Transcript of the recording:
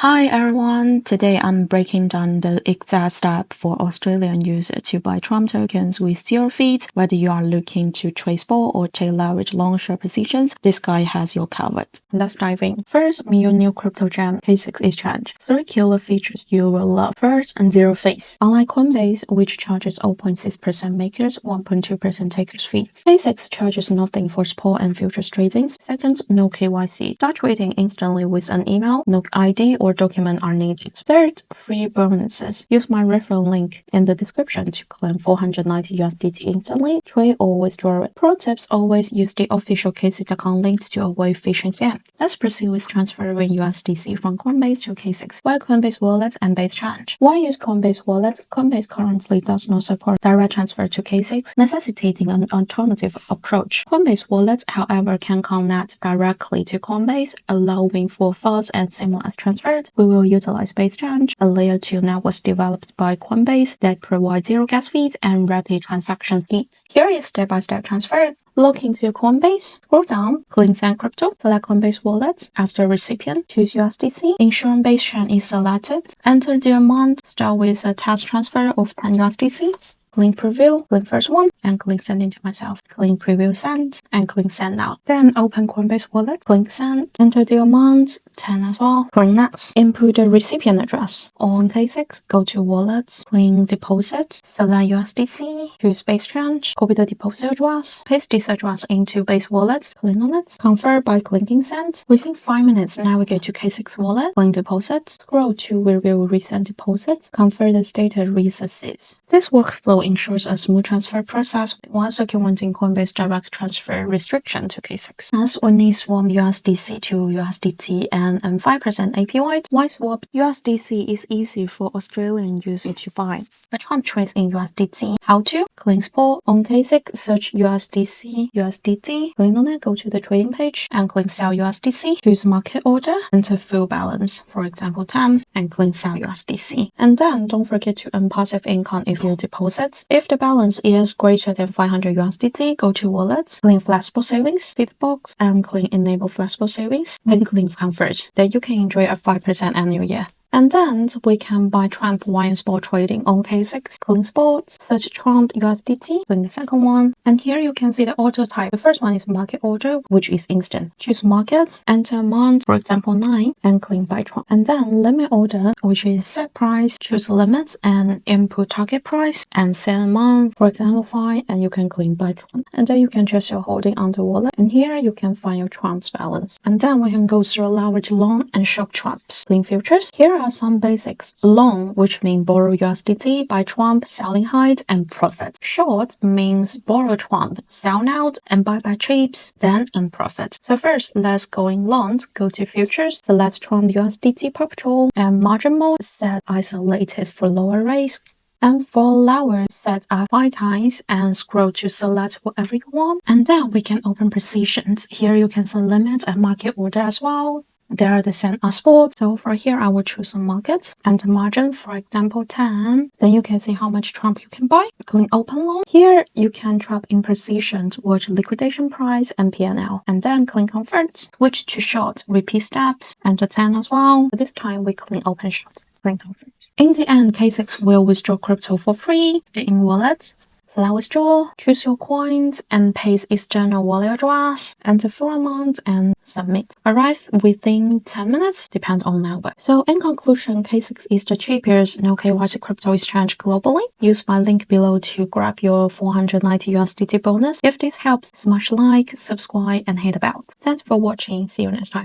Hi everyone, today I'm breaking down the exact step for Australian users to buy Trump tokens with zero fees. Whether you are looking to trade spot or take leverage long short positions, this guide has you covered. Let's dive in. First, meet your new crypto gem, KCEX exchange. 3 killer features you will love. First, zero fees. Unlike Coinbase, which charges 0.6% makers, 1.2% takers fees, KCEX charges nothing for spot and futures tradings. Second, no KYC. Start trading instantly with an email, no ID or document are needed. Third, free bonuses. Use my referral link in the description to claim 490 USDT instantly, trade or withdraw it. Pro tips: always use the official KCEX account links to avoid phishing scam. Let's proceed with transferring USDC from Coinbase to KCEX via Coinbase Wallet and Base Change. Why use Coinbase Wallet? Coinbase currently does not support direct transfer to KCEX, necessitating an alternative approach. Coinbase Wallet, however, can connect directly to Coinbase, allowing for fast and seamless transfer. We will utilize Base Change, a layer 2 network developed by Coinbase that provides zero gas fees and rapid transaction speeds. Here is step-by-step transfer. Log into your Coinbase, scroll down, click Send Crypto, select Coinbase Wallet as the recipient, choose USDC, ensure Base Chain is selected, enter the amount, start with a test transfer of 10 USDC. Click preview, click first one, and click sending to myself. Click preview send, and click send now. Then open Coinbase Wallet, click send, enter the amount, 10 as well. Click next, input the recipient address. On KCEX, go to wallets, click deposit, select USDC, choose Base Change, copy the deposit address, paste this address into Base Wallet, click on it, confirm by clicking send. Within 5 minutes, navigate to KCEX Wallet, click deposit, scroll to review recent deposits, confirm the status resuccess. This workflow ensures a smooth transfer process while circumventing Coinbase direct transfer restriction to KCEX. As we need swap USDC to USDT and 5% APY, why swap USDC is easy for Australian users to buy. The Trump trades in USDT. How to? Click spot on KCEX, search USDT, click on it, go to the trading page and click sell USDC. Choose market order, enter full balance, for example 10, and click sell USDC. And then don't forget to earn passive income if you deposit. If the balance is greater than 500 USDT, go to wallets, click flexible savings, feed box, and click enable flexible savings, then click convert. Then you can enjoy a 5% annual year. And then we can buy Trump via spot trading on KCEX. Click spot, search Trump USDT, click the second one, and here you can see the order type. The first one is market order, which is instant. Choose market, enter amount, for example 9, and click buy Trump. And then limit order, which is set price, choose limits and input target price, and set amount, for example 5, and you can click buy Trump. And then you can adjust your holding on the wallet, and here you can find your Trump's balance. And then we can go through leverage long and short Trumps. Click futures. Here are some basics. Long, which means borrow USDT, buy Trump, selling high and profit. Short means borrow Trump, sell out and buy back chips, then earn profit. So first, let's go in long. Go to futures, select Trump USDT perpetual, and margin mode set isolated for lower risk. And for lower, set up 5 times and scroll to select whatever you want. And then we can open positions. Here you can set limit and market order as well. There are the same as spot. So for here, I will choose a market and margin, for example, 10. Then you can see how much Trump you can buy. Click open long. Here you can trap in positions, watch liquidation price and PNL. And then click convert. Switch to short, repeat steps, enter 10 as well. This time we click open short. In the end, KCEX will withdraw crypto for free, stay in wallets, select withdraw, choose your coins, and paste external wallet address, enter full amount, and submit. Arrive within 10 minutes, depend on network. So in conclusion, KCEX is the cheapest no KYC crypto exchange globally. Use my link below to grab your 490 USDT bonus. If this helps, smash like, subscribe, and hit the bell. Thanks for watching. See you next time.